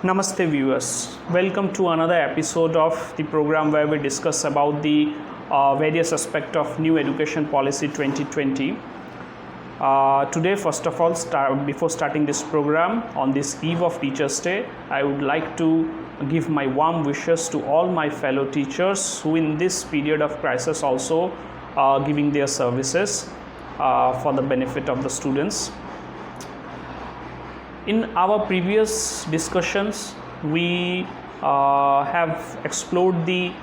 Namaste viewers, welcome to another episode of the program where we discuss about the various aspects of new education policy 2020. Today, first of all, before starting this program on this eve of Teachers Day, I would like to give my warm wishes to all my fellow teachers who in this period of crisis also giving their services for the benefit of the students. In our previous discussions, we have explored the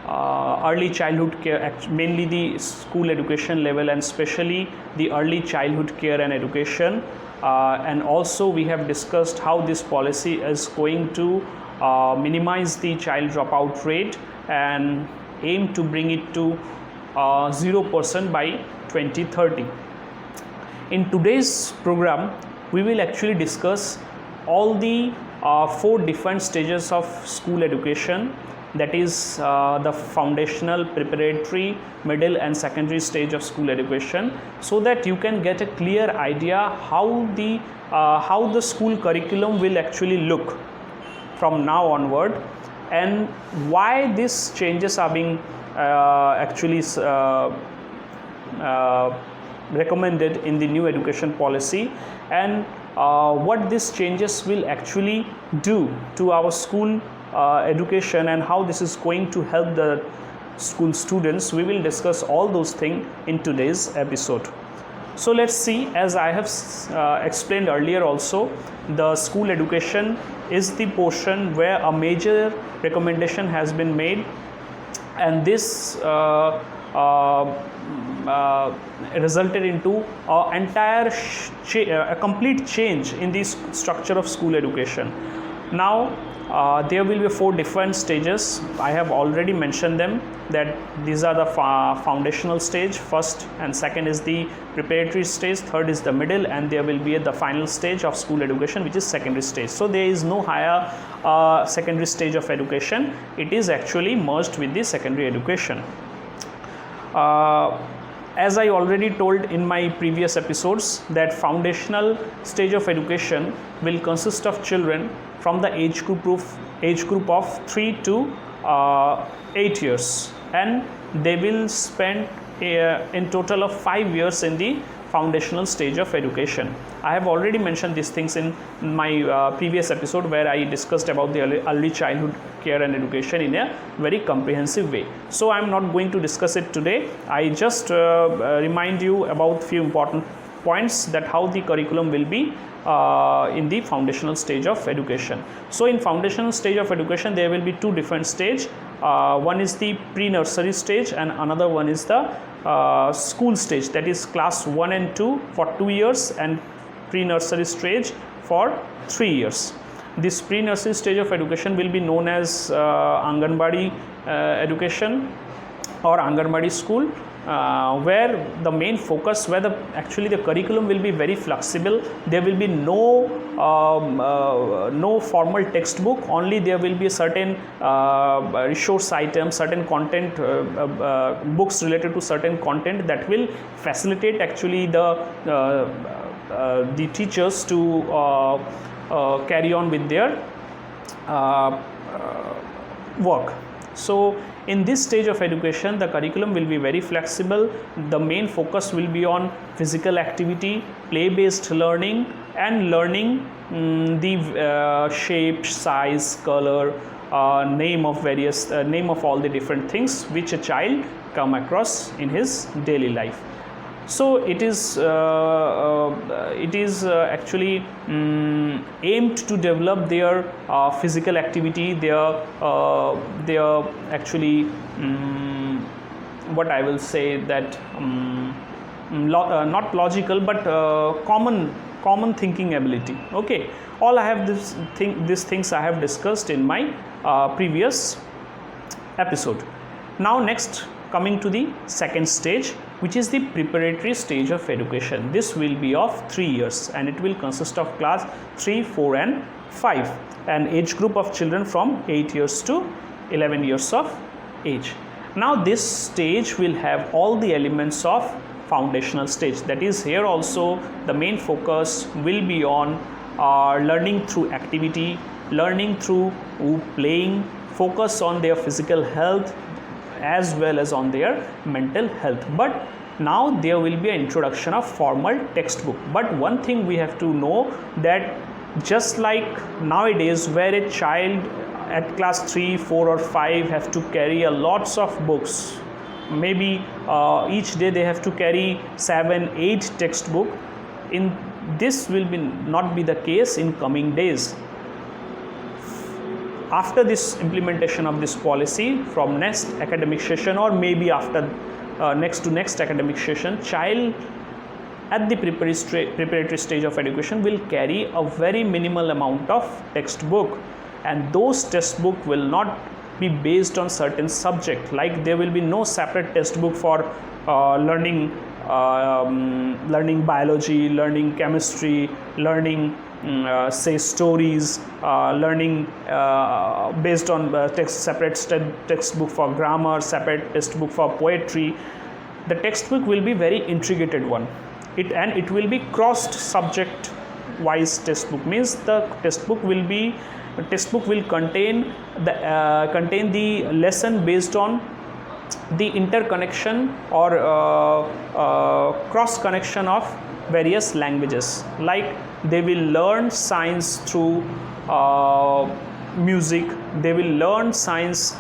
early childhood care, mainly the school education level and especially the early childhood care and education. And also we have discussed how this policy is going to minimize the child dropout rate and aim to bring it to 0% by 2030. In today's program, we will actually discuss all the 4 different stages of school education, that is the foundational, preparatory, middle and secondary stage of school education, so that you can get a clear idea how the school curriculum will actually look from now onward and why these changes are being recommended in the new education policy, and what these changes will actually do to our school education and how this is going to help the school students. We will discuss all those things in today's episode. So let's see, as I have explained earlier also, the school education is the portion where a major recommendation has been made, and this resulted into a complete change in the structure of school education. Now there will be 4 different stages. I have already mentioned them, that these are the foundational stage, first and second is the preparatory stage, third is the middle, and there will be the final stage of school education, which is secondary stage. So there is no higher secondary stage of education, it is actually merged with the secondary education. As I already told in my previous episodes, that foundational stage of education will consist of children from the age group of 3 to 8 years, and they will spend in total of 5 years in the foundational stage of education. I have already mentioned these things in my previous episode, where I discussed about the early childhood care and education in a very comprehensive way. So I am not going to discuss it today. I just remind you about few important points, that how the curriculum will be in the foundational stage of education. So in foundational stage of education, there will be 2 different stages. One is the pre-nursery stage and another one is the school stage, that is class 1 and 2 for 2 years and pre-nursery stage for 3 years. This pre-nursery stage of education will be known as Anganwadi education or Anganwadi school, where the main focus, where actually the curriculum will be very flexible. There will be no formal textbook, only there will be a certain resource items, certain content, books related to certain content that will facilitate actually the teachers to carry on with their work. So in this stage of education, the curriculum will be very flexible. The main focus will be on physical activity, play-based learning, and learning the shape, size, color, name of all the different things which a child come across in his daily life. So it is actually aimed to develop their physical activity, their actually what I will say, that not logical but common thinking ability. Okay, all I have these things I have discussed in my previous episode. Now next, coming to the second stage, which is the preparatory stage of education. This will be of 3 years and it will consist of class 3, 4 and 5, an age group of children from 8 years to 11 years of age. Now this stage will have all the elements of foundational stage, that is, here also the main focus will be on learning through activity, learning through playing, focus on their physical health as well as on their mental health. But now there will be an introduction of formal textbook. But one thing we have to know, that just like nowadays where a child at class 3, 4 or 5 have to carry a lots of books, maybe each day they have to carry 7, 8 textbook, in this will be not be the case in coming days. After this implementation of this policy from next academic session, or maybe after next academic session, child at the preparatory stage of education will carry a very minimal amount of textbook, and those textbook will not be based on certain subject. Like there will be no separate textbook for learning biology, learning chemistry, learning say stories, learning based on separate textbook for grammar, separate textbook for poetry. The textbook will be very integrated one, and it will be crossed subject wise textbook. Means the textbook will contain the lesson based on the interconnection or cross connection of various languages. Like they will learn science through music, they will learn science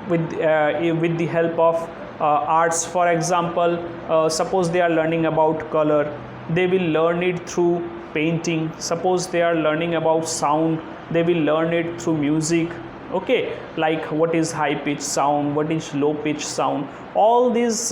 with the help of arts. For example, suppose they are learning about color, they will learn it through painting. Suppose they are learning about sound, they will learn it through music. Okay, like what is high pitch sound, what is low pitch sound, all these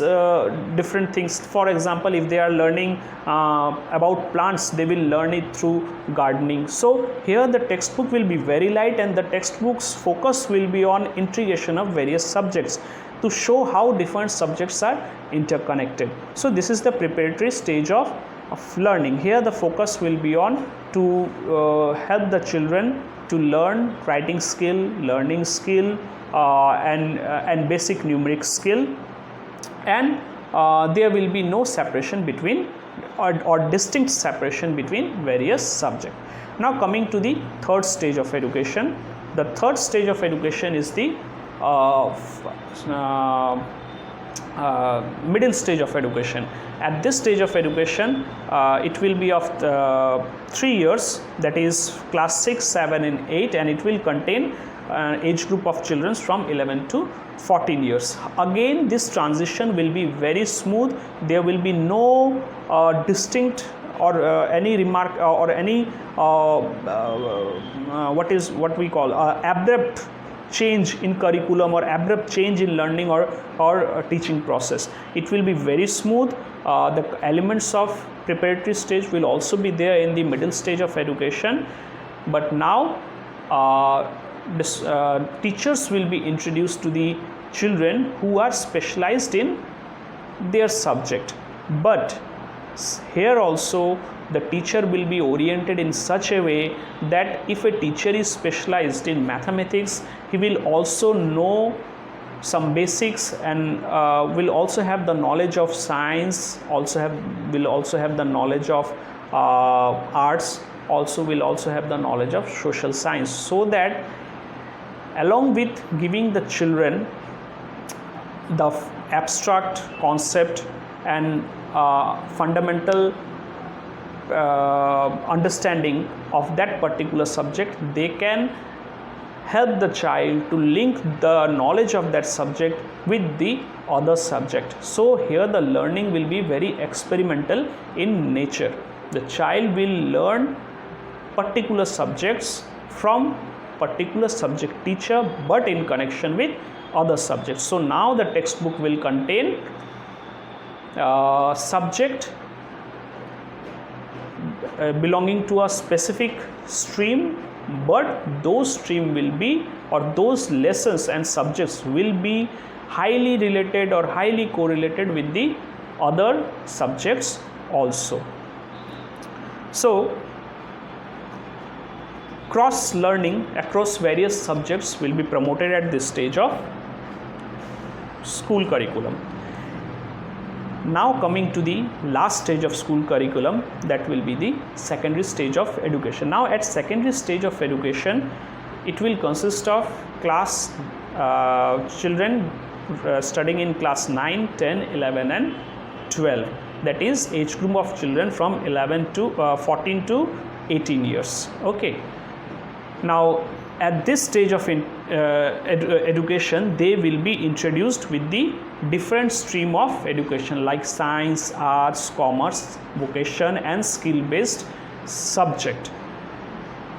different things. For example, if they are learning about plants, they will learn it through gardening. So here the textbook will be very light, and the textbook's focus will be on integration of various subjects to show how different subjects are interconnected. So this is the preparatory stage of learning. Here the focus will be on to help the children to learn writing skill, learning skill, and basic numeric skill, and there will be no separation between or distinct separation between various subjects. Now coming to the third stage of education. The third stage of education is the middle stage of education. At this stage of education, it will be of 3 years, that is class 6, 7 and 8, and it will contain age group of children from 11 to 14 years. Again, this transition will be very smooth. There will be no distinct or any remark or any what we call abrupt change in curriculum or abrupt change in learning or teaching process. It will be very smooth. The elements of preparatory stage will also be there in the middle stage of education, but now teachers will be introduced to the children who are specialized in their subject. But here also the teacher will be oriented in such a way that if a teacher is specialized in mathematics, he will also know some basics and will also have the knowledge of science, will also have the knowledge of arts, will also have the knowledge of social science, so that along with giving the children the abstract concept and fundamental understanding of that particular subject, they can help the child to link the knowledge of that subject with the other subject. So here the learning will be very experimental in nature. The child will learn particular subjects from particular subject teacher, but in connection with other subjects. So now the textbook will contain subject belonging to a specific stream, but those stream will be, or those lessons and subjects will be highly related or highly correlated with the other subjects also. So cross learning across various subjects will be promoted at this stage of school curriculum. Now coming to the last stage of school curriculum, that will be the secondary stage of education. Now at secondary stage of education, it will consist of class children studying in class 9, 10, 11 and 12. That is age group of children from 14 to 18 years. Okay. Now at this stage of education, they will be introduced with the different stream of education like science, arts, commerce, vocation and skill based subject.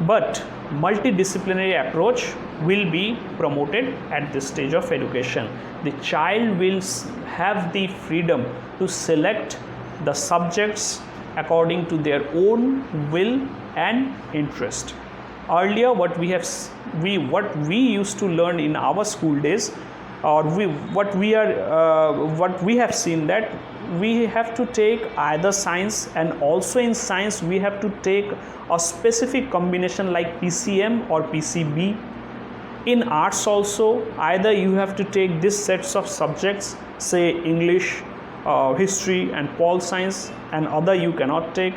But multidisciplinary approach will be promoted at this stage of education. The child will have the freedom to select the subjects according to their own will and interest. Earlier, what we used to learn in our school days, or what we have seen, that we have to take either science, and also in science we have to take a specific combination like PCM or PCB. In arts also, either you have to take these sets of subjects, say English, history and pol science, and other you cannot take.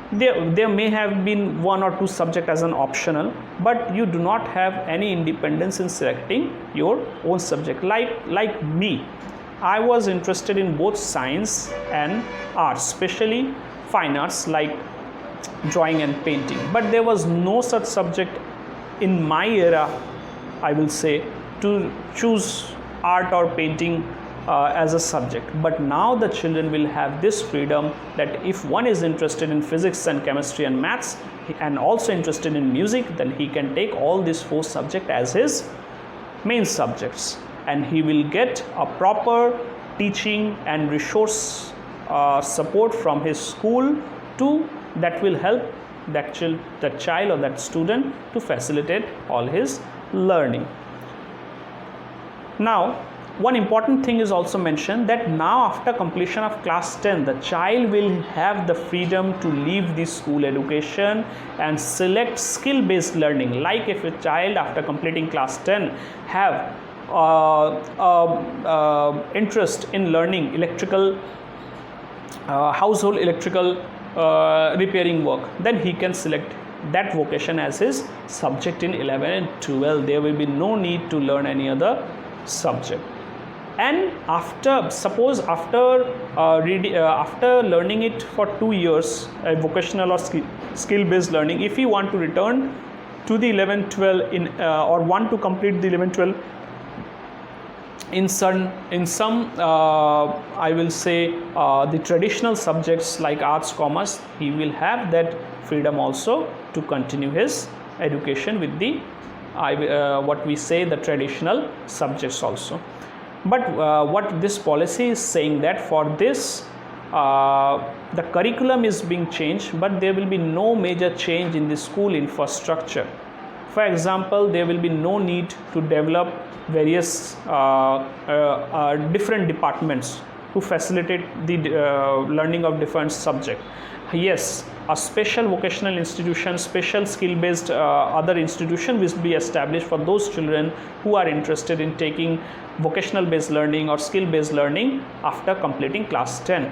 There may have been one or two subjects as an optional, but you do not have any independence in selecting your own subject. Like me, I was interested in both science and arts, especially fine arts like drawing and painting, but there was no such subject in my era, I will say, to choose art or painting as a subject. But now the children will have this freedom that if one is interested in physics and chemistry and maths and also interested in music, then he can take all these 4 subjects as his main subjects, and he will get a proper teaching and resource support from his school that will help that child or that student to facilitate all his learning. Now, one important thing is also mentioned, that now after completion of class 10, the child will have the freedom to leave the school education and select skill based learning. Like if a child after completing class 10 have interest in learning electrical, household electrical repairing work, then he can select that vocation as his subject in 11 and 12. There will be no need to learn any other subject. And after learning it for 2 years, vocational or skill based learning, if you want to return to the 11-12 or want to complete the 11-12 in some I will say the traditional subjects like arts, commerce, he will have that freedom also to continue his education with the what we say the traditional subjects also. But what this policy is saying, that for this the curriculum is being changed, but there will be no major change in the school infrastructure. For example, there will be no need to develop various different departments to facilitate the learning of different subjects. Yes, a special vocational institution, special skill-based other institution will be established for those children who are interested in taking vocational-based learning or skill-based learning after completing class 10.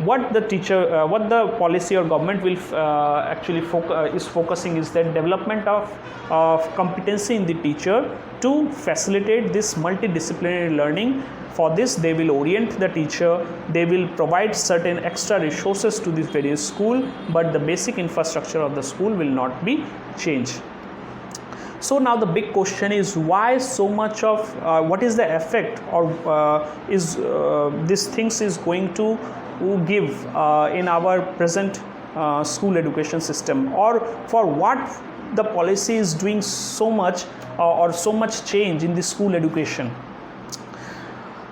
What the policy or government will actually is focusing is that development of competency in the teacher to facilitate this multidisciplinary learning. For this, they will orient the teacher, they will provide certain extra resources to this various school, but the basic infrastructure of the school will not be changed. So now the big question is, why so much of what is the effect, or is these things is going to give in our present school education system, or for what the policy is doing so much or so much change in the school education.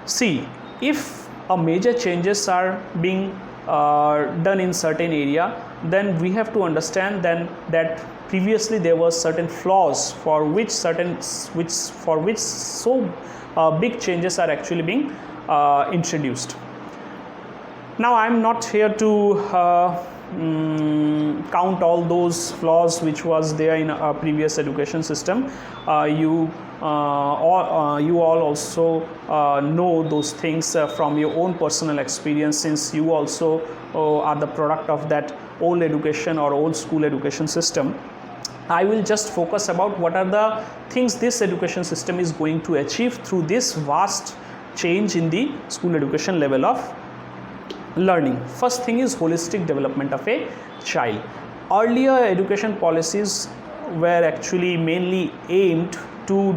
See, if a major changes are being done in certain area, then we have to understand then that previously there was certain flaws for which so big changes are actually being introduced. Now I am not here to count all those flaws which was there in a previous education system. You all also know those things from your own personal experience, since you also are the product of that old education or old school education system. I will just focus about what are the things this education system is going to achieve through this vast change in the school education level of learning. First thing is holistic development of a child. Earlier education policies were actually mainly aimed to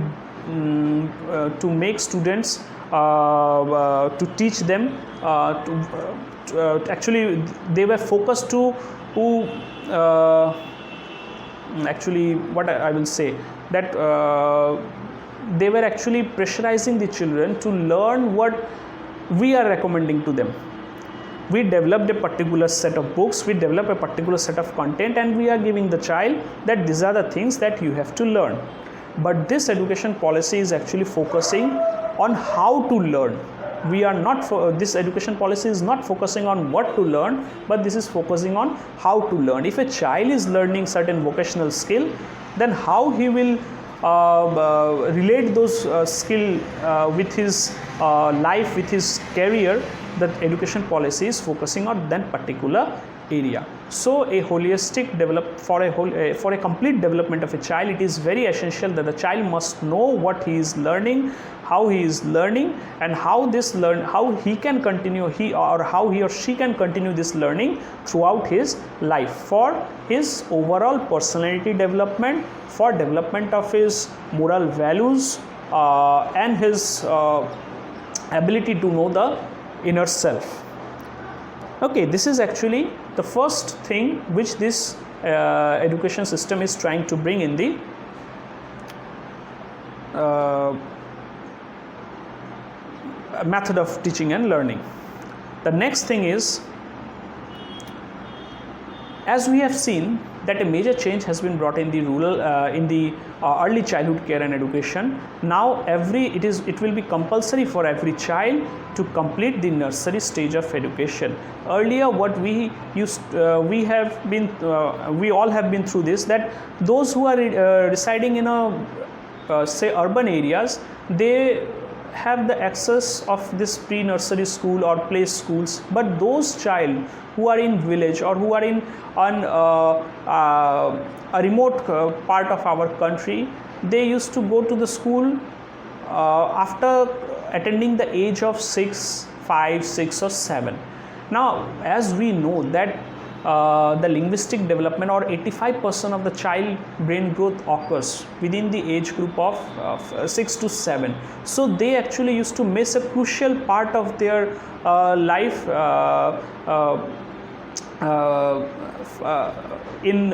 make students, to teach them, actually they were focused to actually what I will say that they were actually pressurizing the children to learn what we are recommending to them. We developed a particular set of books, we develop a particular set of content, and we are giving the child that these are the things that you have to learn. But this education policy is actually focusing on how to learn. We are not this education policy is not focusing on what to learn, but this is focusing on how to learn. If a child is learning certain vocational skill, then how he will relate those skill with his life, with his career, that education policy is focusing on that particular area. So a holistic for a complete development of a child, it is very essential that the child must know what he is learning, how he is learning, and how he can continue, how he or she can continue this learning throughout his life, for his overall personality development, for development of his moral values, and his ability to know the inner self. Okay, this is actually the first thing which this education system is trying to bring in the method of teaching and learning. The next thing is, as we have seen that a major change has been brought in the early childhood care and education. Now it will be compulsory for every child to complete the nursery stage of education. Earlier what we all have been through this, that those who are residing in say urban areas, they have the access of this pre-nursery school or play schools, but those child who are in village or who are in a remote part of our country, they used to go to the school after attending the age of 5, 6 or 7. Now as we know that the linguistic development, or 85% of the child brain growth occurs within the age group of 6 to 7. So they actually used to miss a crucial part of their life in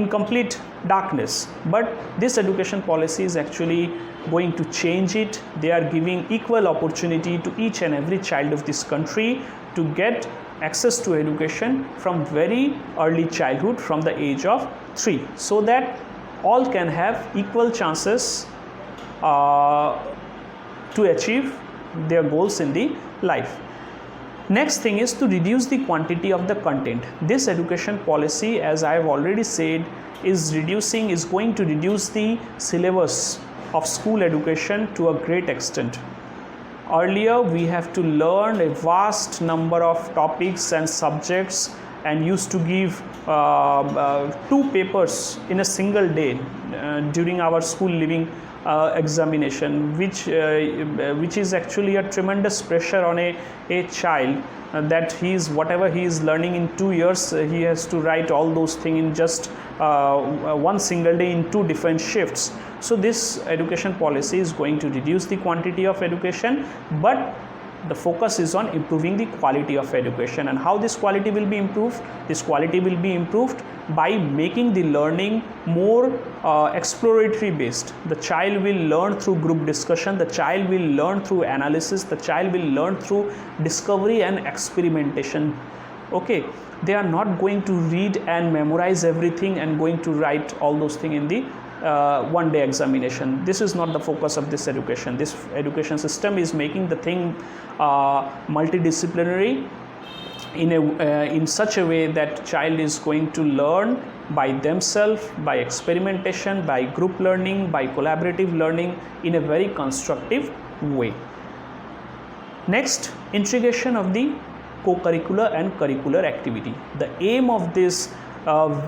complete darkness. But this education policy is actually going to change it. They are giving equal opportunity to each and every child of this country to get access to education from very early childhood, from the age of 3, so that all can have equal chances to achieve their goals in the life. Next thing is to reduce the quantity of the content. This education policy, as I have already said, is going to reduce the syllabus of school education to a great extent. Earlier we have to learn a vast number of topics and subjects, and used to give 2 papers in a single day during our school living examination, which is actually a tremendous pressure on a child, that whatever he is learning in 2 years, he has to write all those things in just one single day in 2 different shifts. So this education policy is going to reduce the quantity of education, but the focus is on improving the quality of education. And how this quality will be improved? This quality will be improved by making the learning more exploratory based. The child will learn through group discussion, the child will learn through analysis, the child will learn through discovery and experimentation. Okay, they are not going to read and memorize everything and going to write all those things in the one day examination. This is not the focus of this education. This education system is making the thing multidisciplinary, in such a way that child is going to learn by themselves, by experimentation, by group learning, by collaborative learning in a very constructive way. Next, integration of the co-curricular and curricular activity. The aim of this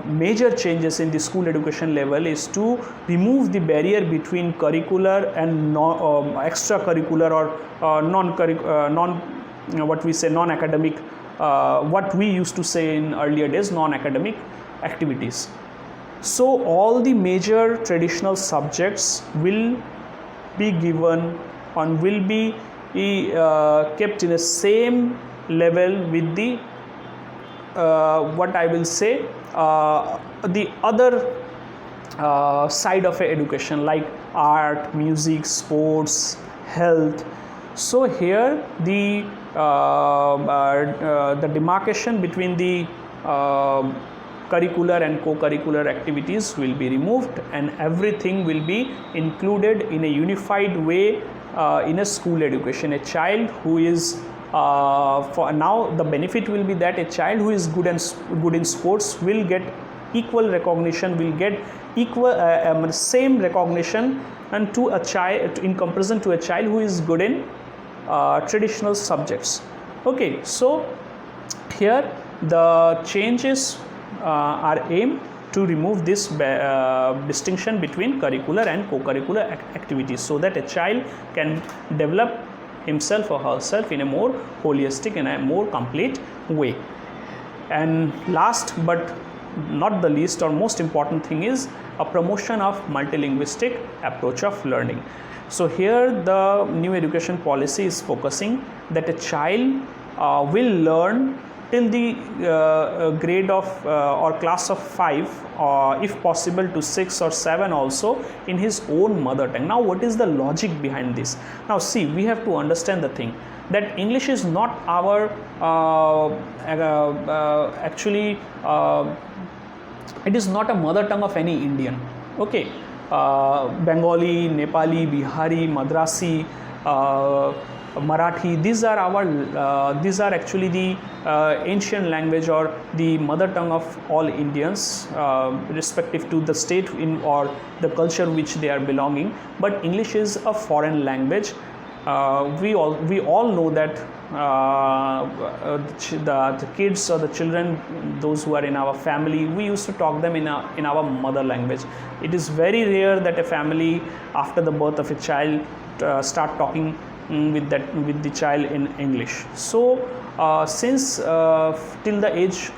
major changes in the school education level is to remove the barrier between curricular and extracurricular or non-academic, what we used to say in earlier days, non-academic activities. So all the major traditional subjects will be given and will be kept in the same level with the what I will say the other side of education, like art, music, sports, health. So here the demarcation between the curricular and co-curricular activities will be removed, and everything will be included in a unified way in a school education. A child who is for now, the benefit will be that a child who is good in sports will get equal recognition, will get equal same recognition, and to a child in comparison to a child who is good in traditional subjects. Okay, so here the changes are aimed to remove this distinction between curricular and co-curricular activities, so that a child can develop himself or herself in a more holistic and a more complete way. And last but not the least or most important thing is a promotion of multilinguistic approach of learning. So here the new education policy is focusing that a child will learn till the grade of or class of 5 or if possible to 6 or 7 also in his own mother tongue. Now what is the logic behind this? Now see, we have to understand the thing that English is not our actually it is not a mother tongue of any Indian. Okay, Bengali, Nepali, Bihari, Madrasi, Marathi, these are actually the ancient language or the mother tongue of all Indians, respective to the state in or the culture which they are belonging. But English is a foreign language. We all know that the kids or the children, those who are in our family, we used to talk them in our mother language. It is very rare that a family after the birth of a child start talking with the child in English. So since till the age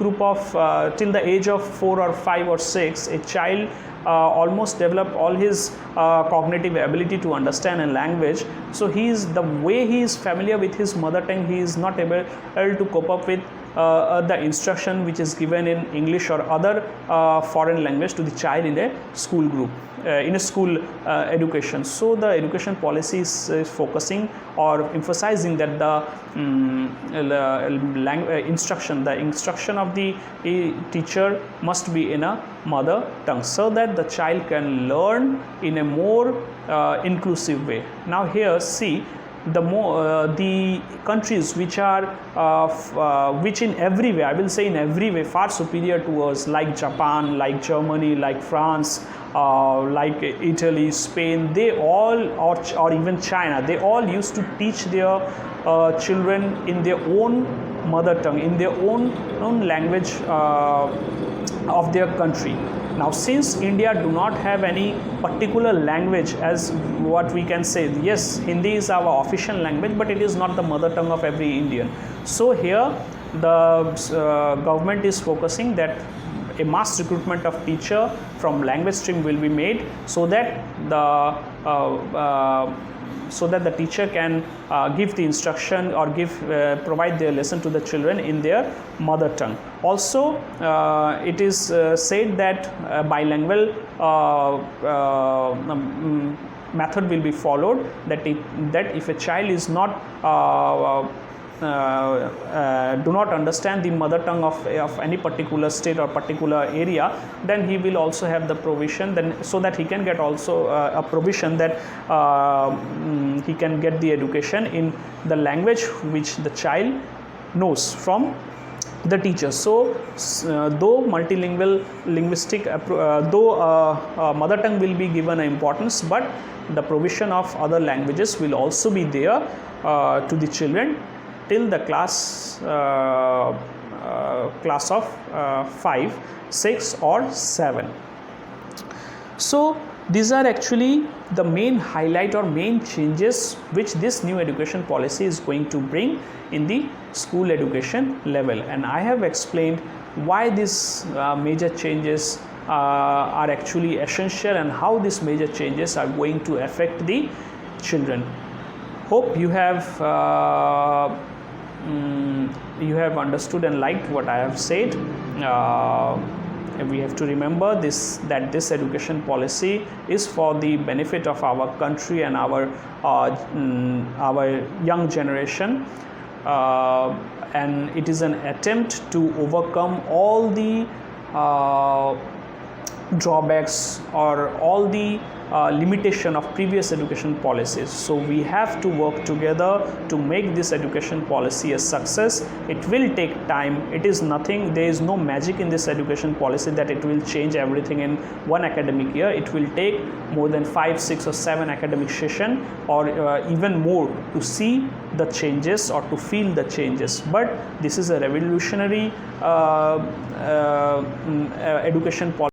of 4 or 5 or 6, a child almost develop all his cognitive ability to understand a language. So the way he is familiar with his mother tongue, he is not able to cope up with the instruction which is given in English or other foreign language to the child in a school group, in a school education. So the education policy is focusing or emphasizing that the instruction of the teacher must be in a mother tongue, so that the child can learn in a more inclusive way. Now here see, the countries which are which in every way, I will say in every way, far superior to us, like Japan, like Germany, like France, like Italy, Spain, they all, or even China, they all used to teach their children in their own mother tongue, in their own language of their country. Now since India do not have any particular language, as what we can say, yes, Hindi is our official language, but it is not the mother tongue of every Indian. So here the government is focusing that a mass recruitment of teacher from language stream will be made, so that the teacher can give the instruction or provide their lesson to the children in their mother tongue. Also it is said that bilingual method will be followed, that if a child is not do not understand the mother tongue of any particular state or particular area, then he will also have the provision, then so that he can get also a provision that he can get the education in the language which the child knows from the teachers. So though multilingual linguistic though mother tongue will be given importance, but the provision of other languages will also be there to the children till the class of 5, 6 or 7. So these are actually the main highlight or main changes which this new education policy is going to bring in the school education level, and I have explained why these major changes are actually essential and how these major changes are going to affect the children. Hope you have understood and liked what I have said. We have to remember that this education policy is for the benefit of our country and our young generation, and it is an attempt to overcome all the drawbacks or all the limitation of previous education policies. So we have to work together to make this education policy a success. It will take time. It is nothing, there is no magic in this education policy that it will change everything in one academic year. It will take more than 5, 6 or 7 academic session or even more to see the changes or to feel the changes. But this is a revolutionary education policy